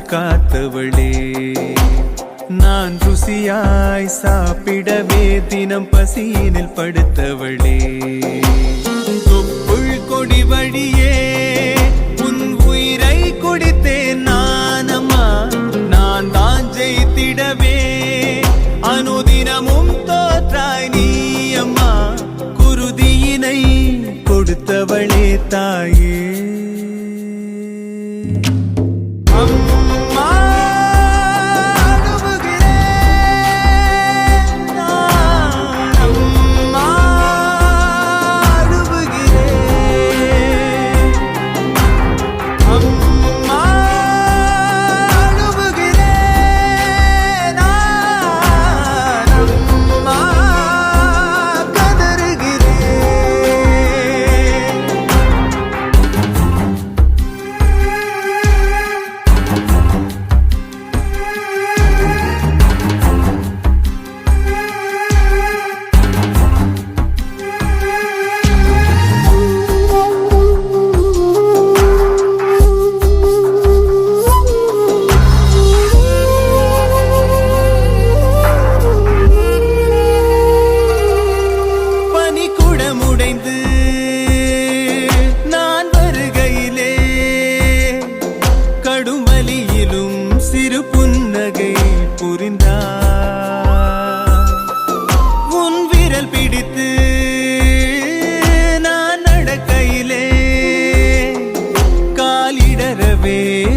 காத்தவளே நான் ருசியாய் சாப்பிடவே தினம் பசியினில் படுத்தவளே தொப்புள் கொடி வழியே உன் உயிரை குடித்தேன் நானம்மா நான் தான் ஜெயித்திடவே அனுதினமும் தோற்றாய் நீ அம்மா குருதியினை கொடுத்தவளே தாயே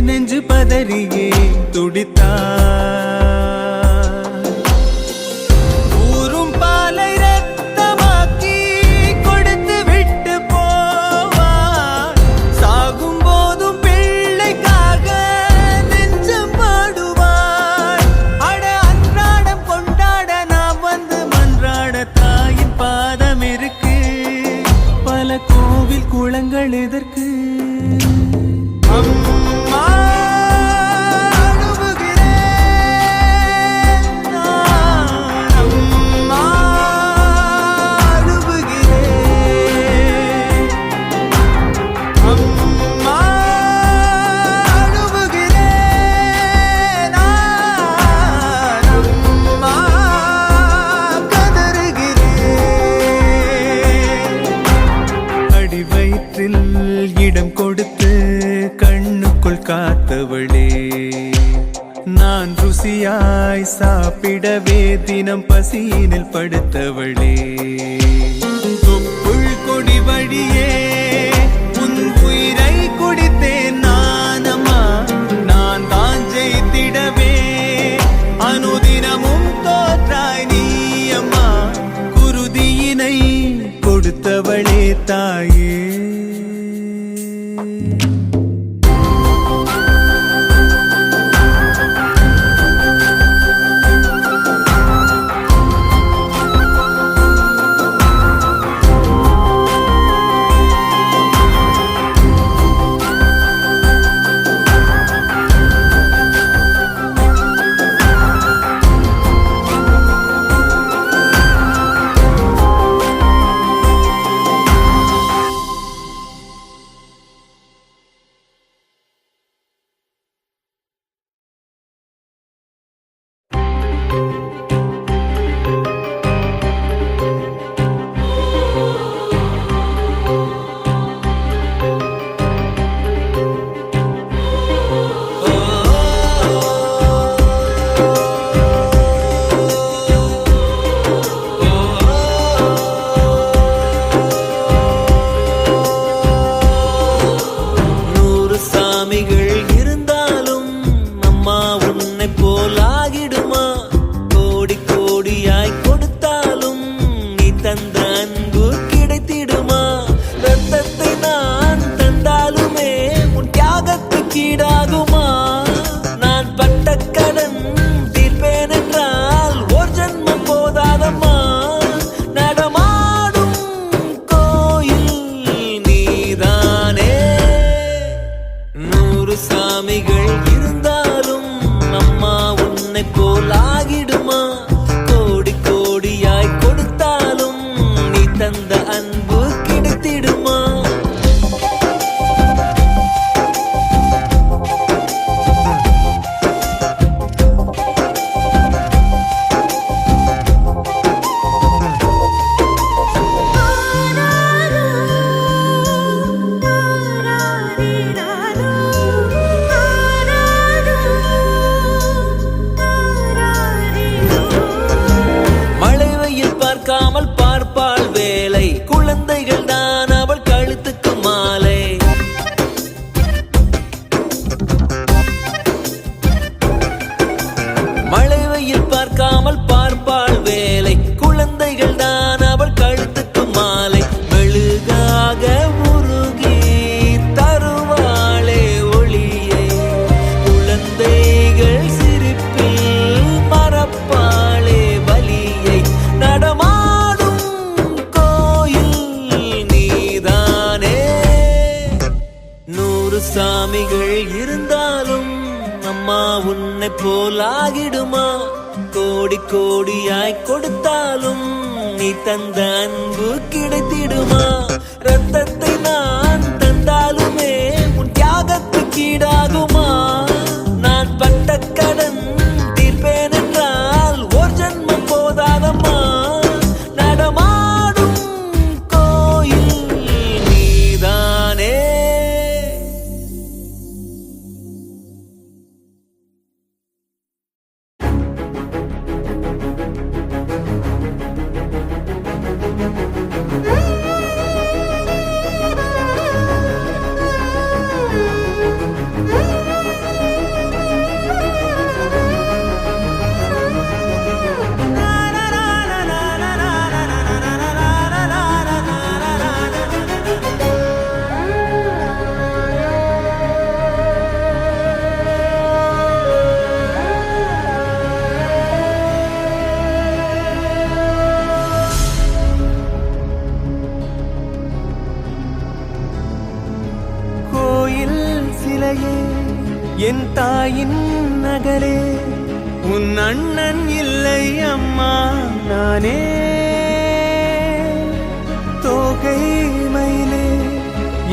நெஞ்சு பதறியே துடித்தா ஊரும் பாலை ரத்தமாக்கி கொடுத்து விட்டு போவார் சாகும் போதும் பிள்ளைக்காக நெஞ்சம் பாடுவார் அட அன்றாடம் கொண்டாட நான் வந்து மன்றாட தாயின் பாதம் இருக்கு பல கோவில் குளங்கள் எதற்கு இடம் கொடுத்து கண்ணுக்குள் காத்தவளே நான் ருசியாய் சாப்பிடவே தினம் பசியினில் படுத்தவளே தொப்புள் கொடி வழியே உன் உயிரை குடித்தேன் நானம்மா நான் தான் ஜெயித்திடவே அனுதினமும் தோற்றாய் நீ அம்மா குருதியினை கொடுத்தவளே தாயே பார்க்காமல் பார்ப்பாள் வேலை. குழந்தைகள் தான் அவள் கழுத்துக்கு மாலை. மெழுகாக உருகி தருவாளே ஒளியை. குழந்தைகள் சிரிப்பில் மறப்பாளே வலியை. நடமாடும் கோயில் நீதானே. 100 சாமிகள் இருந்தாலும் அம்மா உன்னை போலாகிடுமா? கோடி கோடியாய் கொடுத்தாலும் நீ தந்த அன்பு கிடைத்திடுமா? ரத்தத்தை நான் தந்தாலுமே உன் தியாகத்துக்கு ஈடாகுமா? நான் பட்ட கடன் தீர்ப்பேன் என்றால் ஒரு ஜன்மம் போதாதம்மா. நடமாடும் கோயில் நீதானே. என் தாயின் நகரே, உன் அண்ணன் இல்லை அம்மா நானே. தோகை மயிலே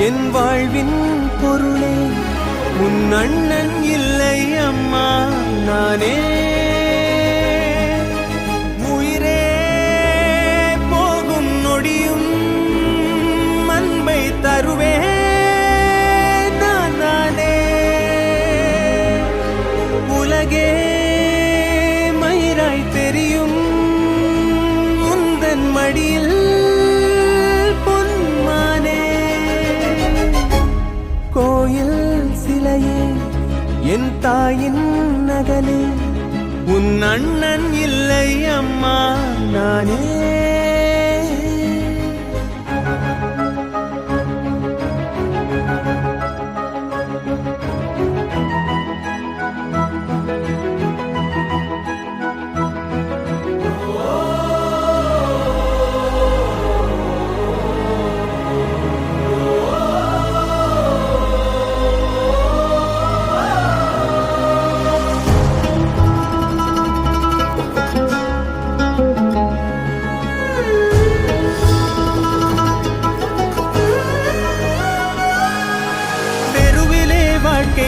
என் வாழ்வின் பொருளே, உன் அண்ணன் இல்லை அம்மா நானே. உயிரே போகும் நொடியும் அன்பை தருவே மயிராய் தெரியும் உந்தன் மடியில் பொன்மானே. கோயில் சிலையே என் தாயின் நகலே, உன் அண்ணன் இல்லை அம்மா நானே.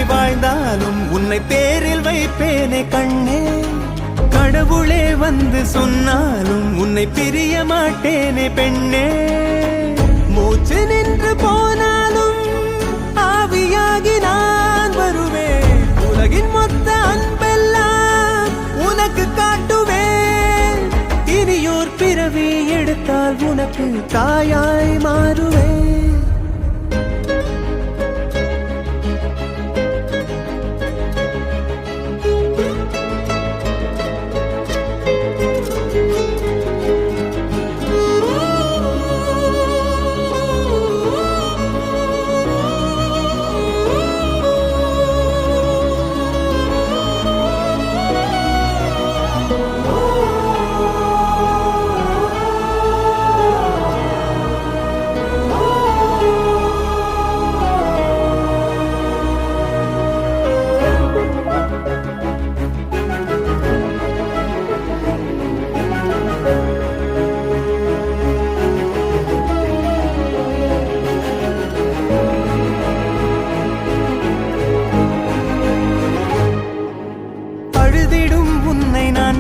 வாழ்ந்தாலும் உன்னை பேரில் வைப்பேனே கண்ணே. கடவுளே வந்து சொன்னாலும் உன்னை பிரிய மாட்டேனே பெண்ணே. மூச்சு நின்று போனாலும் ஆவியாகி நான் வருவேன். உலகின் மொத்த அன்பெல்லாம் உனக்கு காட்டுவேன். இனியோர் பிறவி எடுத்தால் உனக்கு தாயாய் மாறுவேன்.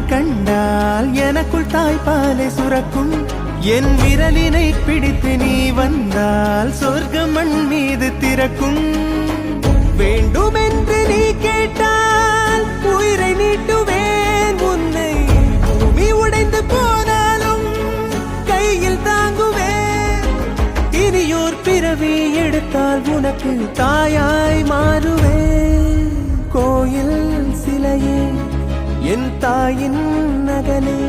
கண்டால் எனக்குள் தாய்ப்பாலை சுரக்கும். என் விரலினை பிடித்து நீ வந்தால் சொர்க்கம் மண் மீது திறக்கும். வேண்டுமென்று நீ கேட்டால் உயிரை நீட்டுவேன். உன்னை பூமி உடைந்து போனாலும் கையில் தாங்குவேன். இனியோர் பிறவி எடுத்தால் உனக்கு தாயாய் மாறுவேன். கோயில் சிலையே என் தாயின் நகலே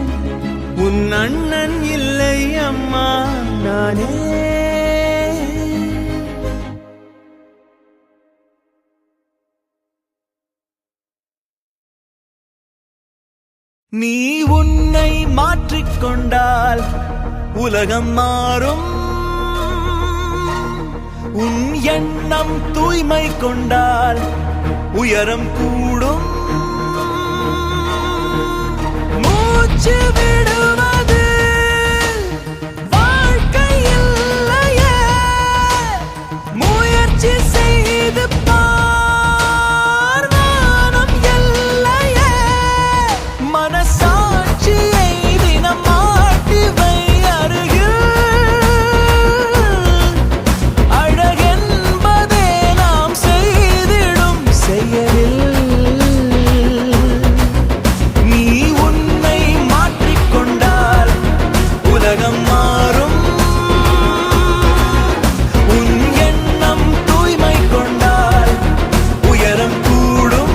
உன் அண்ணன் இல்லை அம்மா நானே. நீ உன்னை மாற்றிக்கொண்டால் உலகம் மாறும். உன் எண்ணம் தூய்மை கொண்டால் உயரம் கூடும். மூச்சு விடுவது வாழ்க்கை இல்லையே, முயற்சி செய்து பார் வானம் எல்லையே. மனசாட்சியை தினம் மாட்டி வை அருகில், அழகென்பதே நாம் செய்திடும் செயலில். நீ உன்னை மாற்றிக்கொண்டால் உலகம் மாறும். உன் எண்ணம் தூய்மை கொண்டால் உயரம் கூடும்.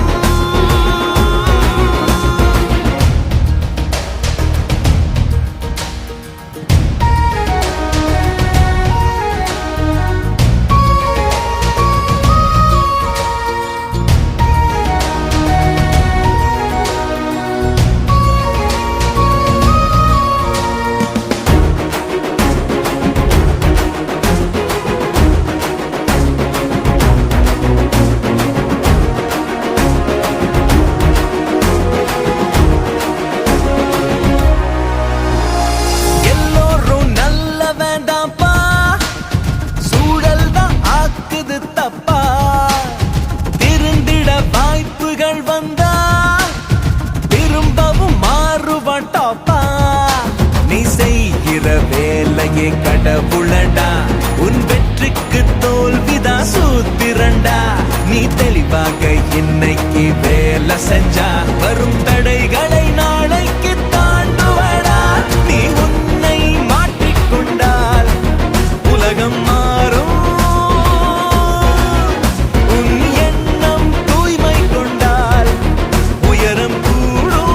எல்லோரும் நல்ல வேண்டாம்ப்பா, சூழல் தான் ஆக்குது தப்பா. திருந்திட வாய்ப்புகள் வந்தா திரும்பவும் மாறுவான் டாப்பா. நீ செய்கிற வேலையே கடவுளடா, உன் வெற்றிக்கு தோல்விதான் சூத்திரண்டா. நீ தெளிவாக இன்னைக்கு வேலை செஞ்சா வரும் தடைகளை நாளைக்கு தாண்டுவடா. நீ உன்னை மாற்றிக்கொண்டால் உலகம் மாறும். உன் எண்ணம் தூய்மை கொண்டால் உயரம் கூடும்.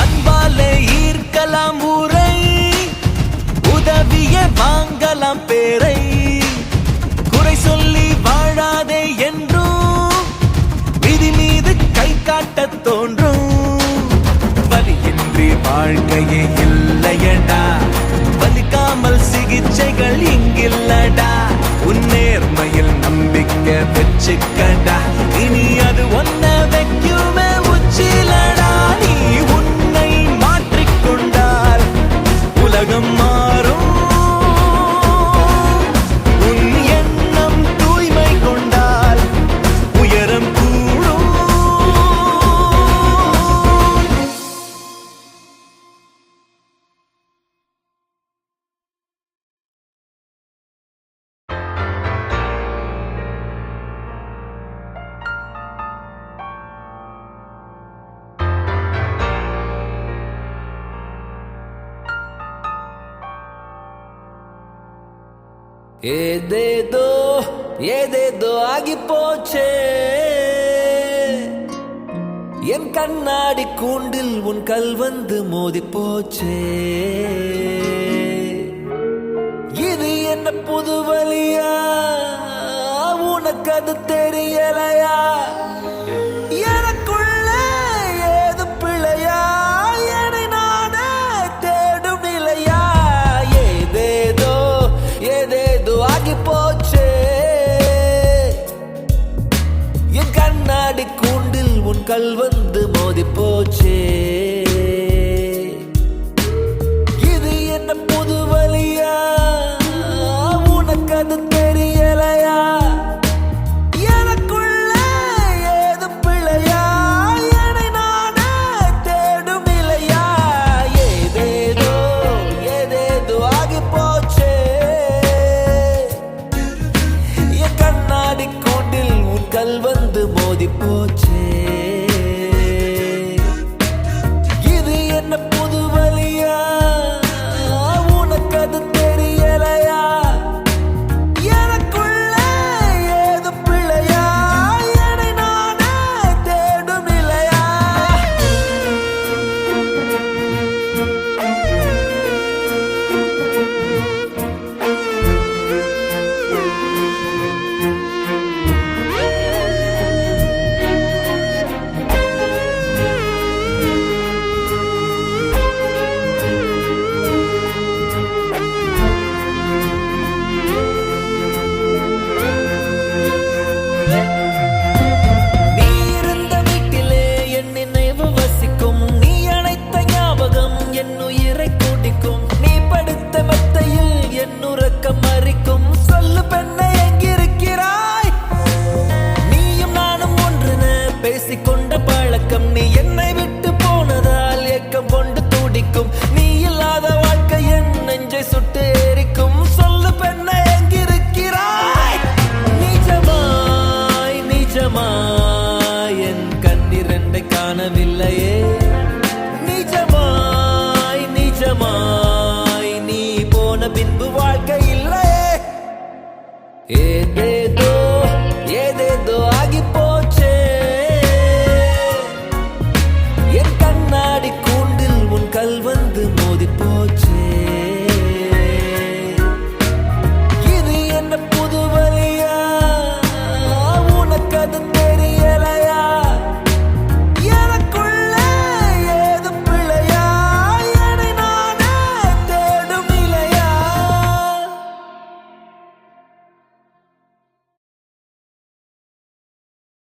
அன்பாலே ஈர்க்கலாம் ஊரை, உதவியே வாங்கலாம் பேரை. குறை சொல்லி வாழாதே என்றும் விதி மீது கை காட்டத் தோன்றும். வலியின்றி வாழ்க்கையே இல்லையடா, வலிக்காமல் சிகிச்சைகள் இங்கில்லடா. உன் நேர்மையில் நம்பிக்கை வச்சுக்கடா, இனி அது ஒன்ன வைக்குமே உச்சிலடா. நீ உன்னை மாற்றிக்கொண்டால் உலகம் மாறும். உன் எண்ணம் தூய்மை கொண்டால் உயரம் கூடும். ஏதேதோ ஏதேதோ ஆகி போச்சே, என் கண்ணாடி கூண்டில் உன் கல் வந்து மோதி போச்சே. இது என்ன புது வலியா, உனக்கு அது தெரியலையா? எனக்குள்ள ஏது பிழையா, என்னை நானே தேடும் நிலையா? ஏதேதோ ஏதேதோ ஆகி போச்சே, என் கண்ணாடி கூண்டில் உன் கல் வந்து மோதி போச்சே. இது என்ன புது வழியா, உனக்கு அது தெரியலையா? எனக்குள்ள ஏது பிழையா, என்னை நானே தேடும் இல்லையா? ஏதேதோ ஏதேதோ ஆகி போச்சே. என் கண்ணாடி கூண்டில் உன் கல் வந்து மோதி போச்சே. இது என்ன புது வழியா, உனக்கு அது தெரியலையா? எனக்குள்ள ஏது பிழையா, என்னை நானே தேடும் இல்லையா? நீ இருந்த வீட்டிலே என் நினைவு வசிக்கும். நீ அணைத்த ஞாபகம் என் உயிரை கூட்டிக்கும். நீ படுத்த மெத்தையில் என் உறக்கம் மறிக்கும். சொல்லு பெண்ணே எங்கிருக்கிறாய்? நீயும் நானும் ஒன்றுன பேசிக்கொண்ட பழக்கம்